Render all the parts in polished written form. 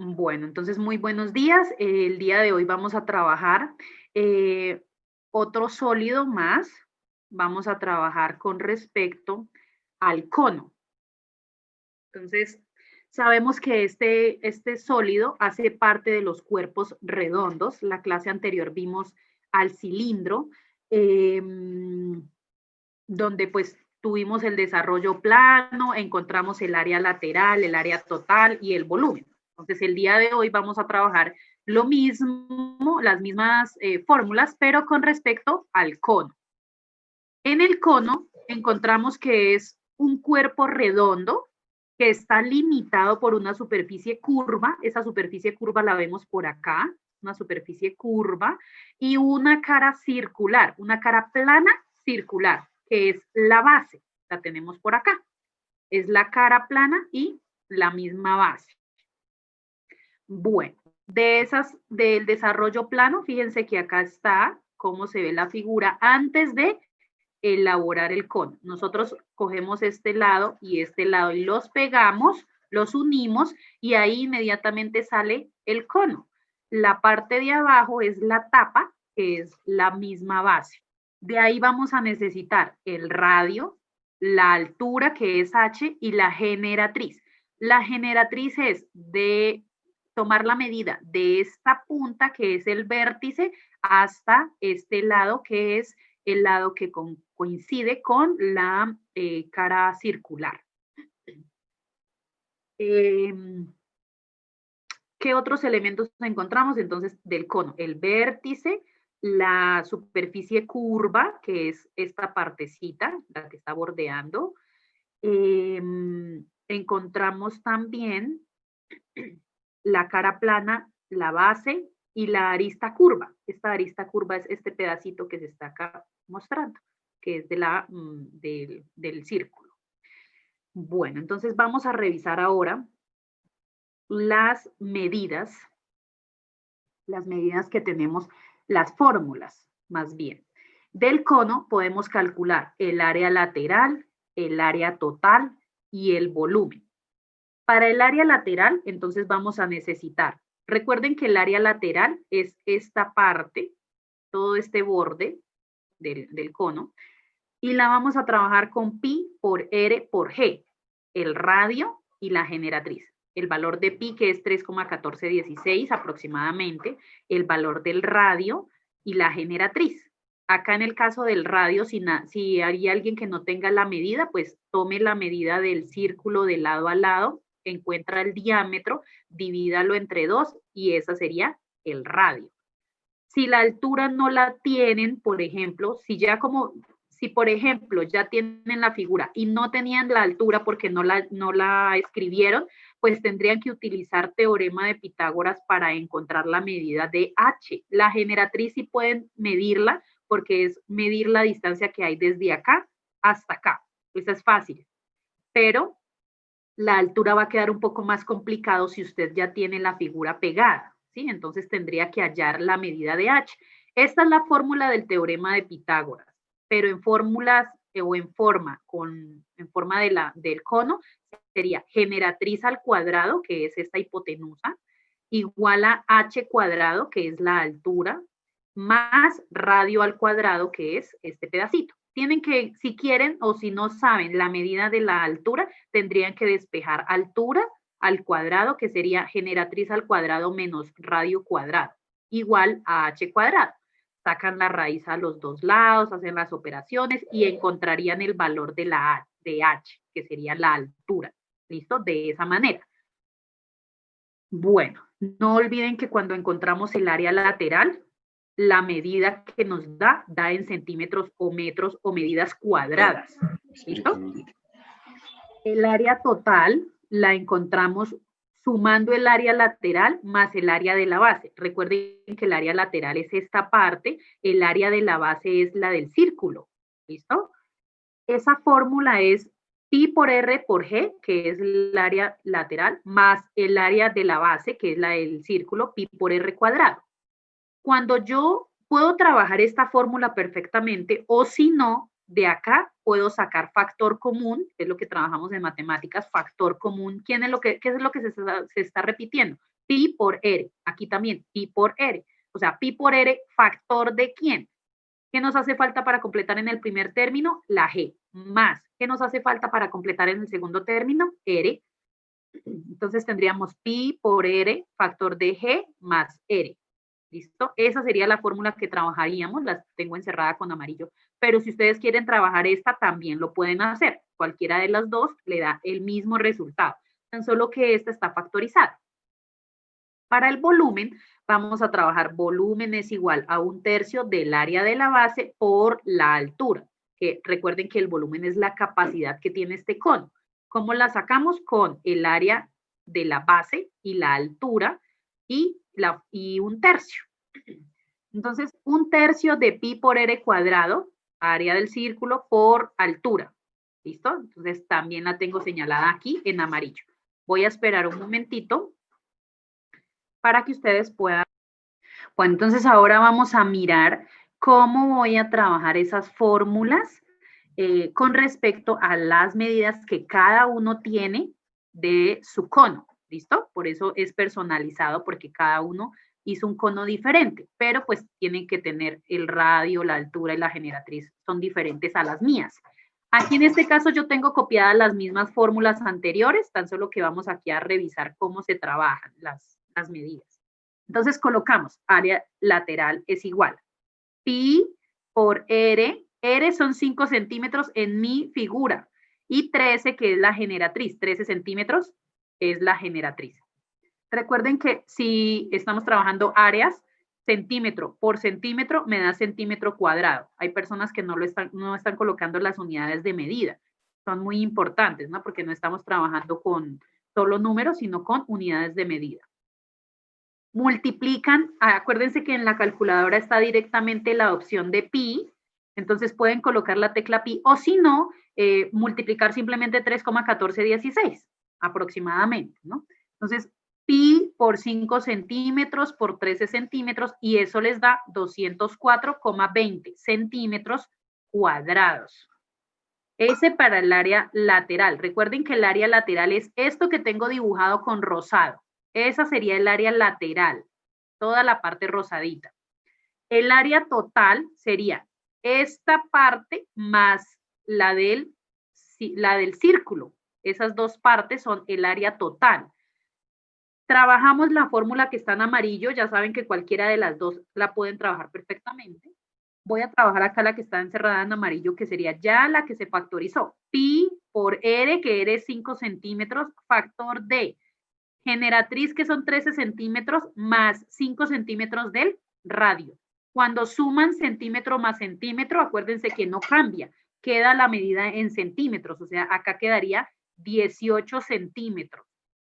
Bueno, entonces muy buenos días. El día de hoy vamos a trabajar otro sólido más. Vamos a trabajar con respecto al cono. Entonces, sabemos que este sólido hace parte de los cuerpos redondos. La clase anterior vimos al cilindro, eh, donde pues tuvimos el desarrollo plano, encontramos el área lateral, el área total y el volumen. Entonces, el día de hoy vamos a trabajar lo mismo, las mismas fórmulas, pero con respecto al cono. En el cono encontramos que es un cuerpo redondo que está limitado por una superficie curva. Esa superficie curva la vemos por acá, una superficie curva, y una cara circular, una cara plana circular, que es la base. La tenemos por acá. Es la cara plana y la misma base. Bueno, del desarrollo plano, fíjense que acá está cómo se ve la figura antes de elaborar el cono. Nosotros cogemos este lado y los pegamos, los unimos y ahí inmediatamente sale el cono. La parte de abajo es la tapa, que es la misma base. De ahí vamos a necesitar el radio, la altura, que es H, y la generatriz. La generatriz es de tomar la medida de esta punta, que es el vértice, hasta este lado, que es el lado que coincide con la cara circular. Eh, ¿Qué otros elementos encontramos entonces del cono? El vértice, la superficie curva, que es esta partecita, la que está bordeando. Eh, Encontramos también la cara plana, la base y la arista curva. Esta arista curva es este pedacito que se está acá mostrando, que es del círculo. Bueno, entonces vamos a revisar ahora las medidas que tenemos, las fórmulas más bien. Del cono podemos calcular el área lateral, el área total y el volumen. Para el área lateral, entonces vamos a necesitar, recuerden que el área lateral es esta parte, todo este borde del cono, y la vamos a trabajar con pi por r por g, el radio y la generatriz. El valor de pi, que es 3,1416 aproximadamente, el valor del radio y la generatriz. Acá en el caso del radio, si hay alguien que no tenga la medida, pues tome la medida del círculo de lado a lado, encuentra el diámetro, divídalo entre 2 y esa sería el radio. Si la altura no la tienen, por ejemplo, si por ejemplo ya tienen la figura y no tenían la altura porque no la escribieron, pues tendrían que utilizar teorema de Pitágoras para encontrar la medida de H. La generatriz sí pueden medirla porque es medir la distancia que hay desde acá hasta acá. Esa es fácil, pero la altura va a quedar un poco más complicado si usted ya tiene la figura pegada, ¿sí? Entonces tendría que hallar la medida de H. Esta es la fórmula del teorema de Pitágoras, pero en fórmulas o en forma del cono sería generatriz al cuadrado, que es esta hipotenusa, igual a H cuadrado, que es la altura, más radio al cuadrado, que es este pedacito. Tienen que, si quieren o si no saben la medida de la altura, tendrían que despejar altura al cuadrado, que sería generatriz al cuadrado menos radio cuadrado, igual a h cuadrado. Sacan la raíz a los dos lados, hacen las operaciones y encontrarían el valor de h, que sería la altura. ¿Listo? De esa manera. Bueno, no olviden que cuando encontramos el área lateral, la medida que nos da en centímetros o metros o medidas cuadradas. ¿Listo? El área total la encontramos sumando el área lateral más el área de la base. Recuerden que el área lateral es esta parte, el área de la base es la del círculo. ¿Listo? Esa fórmula es pi por r por g, que es el área lateral, más el área de la base, que es la del círculo, pi por r cuadrado. Cuando yo puedo trabajar esta fórmula perfectamente, o si no, de acá puedo sacar factor común, que es lo que trabajamos en matemáticas, factor común. ¿Qué es lo que se está repitiendo? pi por r. Aquí también, pi por r. O sea, pi por r, ¿factor de quién? ¿Qué nos hace falta para completar en el primer término? La g. Más. ¿Qué nos hace falta para completar en el segundo término? R. Entonces tendríamos pi por r, factor de g más r. ¿Listo? Esa sería la fórmula que trabajaríamos, la tengo encerrada con amarillo. Pero si ustedes quieren trabajar esta, también lo pueden hacer. Cualquiera de las dos le da el mismo resultado, tan solo que esta está factorizada. Para el volumen, vamos a trabajar volumen es igual a 1/3 del área de la base por la altura. Que recuerden que el volumen es la capacidad que tiene este cono. ¿Cómo la sacamos? Con el área de la base y la altura y 1/3. Entonces, 1/3 de pi por r cuadrado, área del círculo, por altura. ¿Listo? Entonces, también la tengo señalada aquí en amarillo. Voy a esperar un momentito para que ustedes puedan. Bueno, entonces ahora vamos a mirar cómo voy a trabajar esas fórmulas con respecto a las medidas que cada uno tiene de su cono, ¿listo? Por eso es personalizado, porque cada uno hizo un cono diferente, pero pues tienen que tener el radio, la altura y la generatriz son diferentes a las mías. Aquí en este caso yo tengo copiadas las mismas fórmulas anteriores, tan solo que vamos aquí a revisar cómo se trabajan las medidas. Entonces colocamos área lateral es igual pi por r. R son 5 centímetros en mi figura y 13, que es la generatriz, 13 centímetros es la generatriz. Recuerden que si estamos trabajando áreas, centímetro por centímetro me da centímetro cuadrado. Hay personas que no están colocando las unidades de medida. Son muy importantes, ¿no? Porque no estamos trabajando con solo números, sino con unidades de medida. Multiplican, acuérdense que en la calculadora está directamente la opción de pi, entonces pueden colocar la tecla pi, o si no, multiplicar simplemente 3,1416 aproximadamente, ¿no? Entonces, pi por 5 centímetros por 13 centímetros, y eso les da 204,20 centímetros cuadrados. Ese para el área lateral. Recuerden que el área lateral es esto que tengo dibujado con rosado. Esa sería el área lateral, toda la parte rosadita. El área total sería esta parte más la del círculo. Esas dos partes son el área total. Trabajamos la fórmula que está en amarillo, ya saben que cualquiera de las dos la pueden trabajar perfectamente. Voy a trabajar acá la que está encerrada en amarillo, que sería ya la que se factorizó. Pi por r, que r es 5 centímetros, factor de generatriz, que son 13 centímetros, más 5 centímetros del radio. Cuando suman centímetro más centímetro, acuérdense que no cambia, queda la medida en centímetros, o sea, acá quedaría 18 centímetros.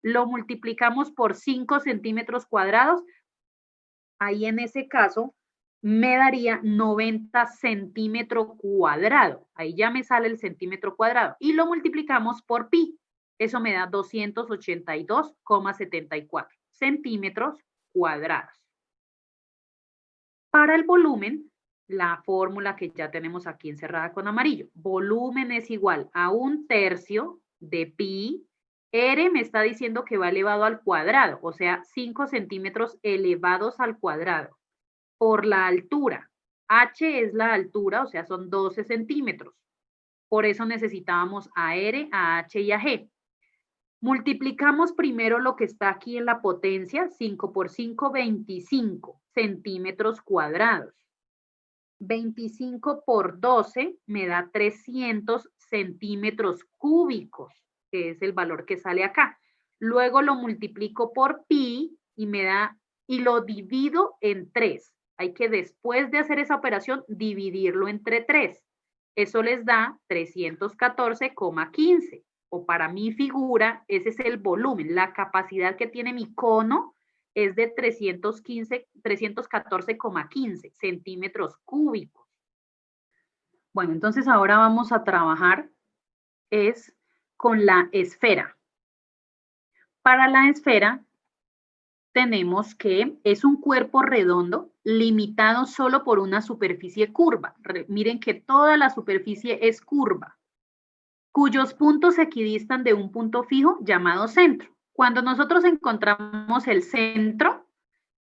Lo multiplicamos por 5 centímetros cuadrados, ahí en ese caso me daría 90 centímetros cuadrados, ahí ya me sale el centímetro cuadrado, y lo multiplicamos por pi. Eso me da 282,74 centímetros cuadrados. Para el volumen, la fórmula que ya tenemos aquí encerrada con amarillo. Volumen es igual a 1/3 de pi. R me está diciendo que va elevado al cuadrado, o sea, 5 centímetros elevados al cuadrado. Por la altura. H es la altura, o sea, son 12 centímetros. Por eso necesitábamos a R, a H y a G. Multiplicamos primero lo que está aquí en la potencia, 5 por 5, 25 centímetros cuadrados. 25 por 12 me da 300 centímetros cúbicos, que es el valor que sale acá. Luego lo multiplico por pi y me da, y lo divido en 3. Hay que, después de hacer esa operación, dividirlo entre 3. Eso les da 314,15. O para mi figura, ese es el volumen. La capacidad que tiene mi cono es de 314,15 centímetros cúbicos. Bueno, entonces ahora vamos a trabajar con la esfera. Para la esfera tenemos que es un cuerpo redondo limitado solo por una superficie curva. Miren que toda la superficie es curva, cuyos puntos se equidistan de un punto fijo llamado centro. Cuando nosotros encontramos el centro,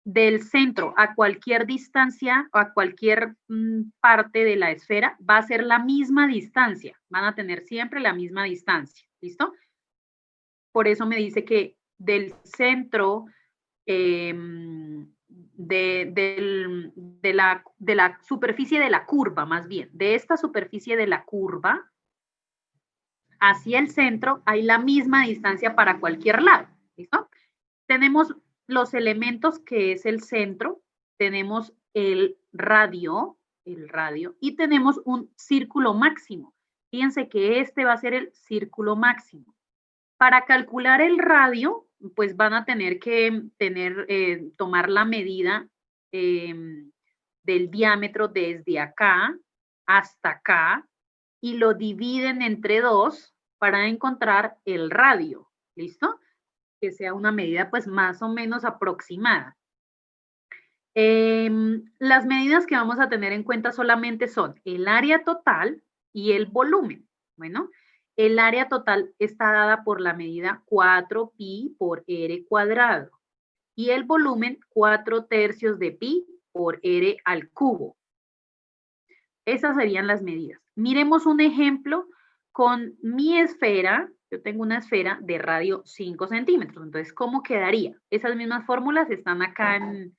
del centro a cualquier distancia o a cualquier parte de la esfera, va a ser la misma distancia. Van a tener siempre la misma distancia. ¿Listo? Por eso me dice que del centro de la superficie de la curva, más bien, de esta superficie de la curva hacia el centro hay la misma distancia para cualquier lado. ¿Listo? Tenemos los elementos que es el centro, tenemos el radio, y tenemos un círculo máximo. Fíjense que este va a ser el círculo máximo. Para calcular el radio, pues van a tener que tomar la medida del diámetro desde acá hasta acá y lo dividen entre 2 para encontrar el radio. ¿Listo? Que sea una medida pues más o menos aproximada. Las medidas que vamos a tener en cuenta solamente son el área total y el volumen. Bueno, el área total está dada por la medida 4pi por r cuadrado y el volumen 4/3 de pi por r al cubo. Esas serían las medidas. Miremos un ejemplo con mi esfera. Yo tengo una esfera de radio 5 centímetros. Entonces, ¿cómo quedaría? Esas mismas fórmulas están acá en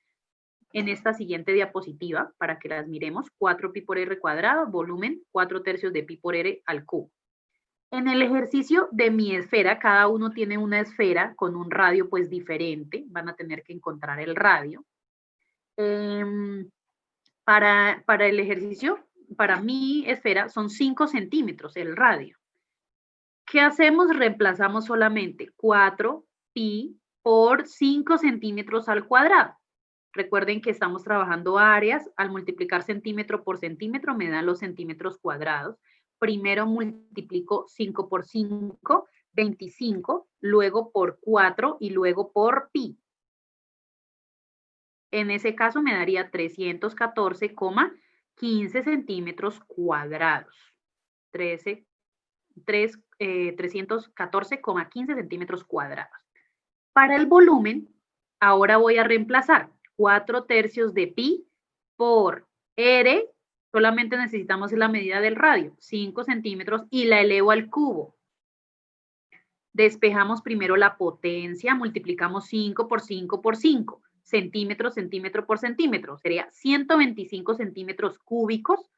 esta siguiente diapositiva para que las miremos. 4pi por r cuadrado, volumen 4/3 de pi por r al cubo. En el ejercicio de mi esfera, cada uno tiene una esfera con un radio pues diferente. Van a tener que encontrar el radio. Para el ejercicio, para mi esfera son 5 centímetros el radio. ¿Qué hacemos? Reemplazamos solamente 4pi por 5 centímetros al cuadrado. Recuerden que estamos trabajando áreas. Al multiplicar centímetro por centímetro me dan los centímetros cuadrados. Primero multiplico 5 por 5, 25, luego por 4 y luego por pi. En ese caso me daría 314,15 centímetros cuadrados. 314,15 centímetros cuadrados. Para el volumen, ahora voy a reemplazar 4/3 de pi por r, solamente necesitamos la medida del radio, 5 centímetros, y la elevo al cubo. Despejamos primero la potencia, multiplicamos 5 por 5 por 5. Centímetros, centímetro por centímetro, sería 125 centímetros cúbicos,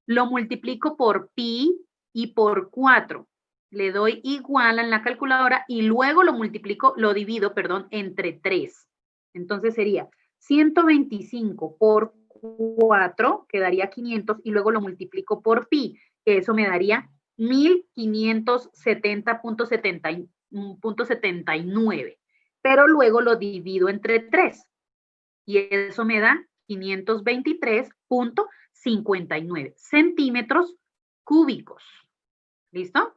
lo multiplico por pi y por 4, le doy igual en la calculadora y luego lo divido, entre 3. Entonces sería 125 por 4, quedaría 500 y luego lo multiplico por pi, que eso me daría 1570.79, pero luego lo divido entre 3. Y eso me da 523.59 centímetros cúbicos. ¿Listo?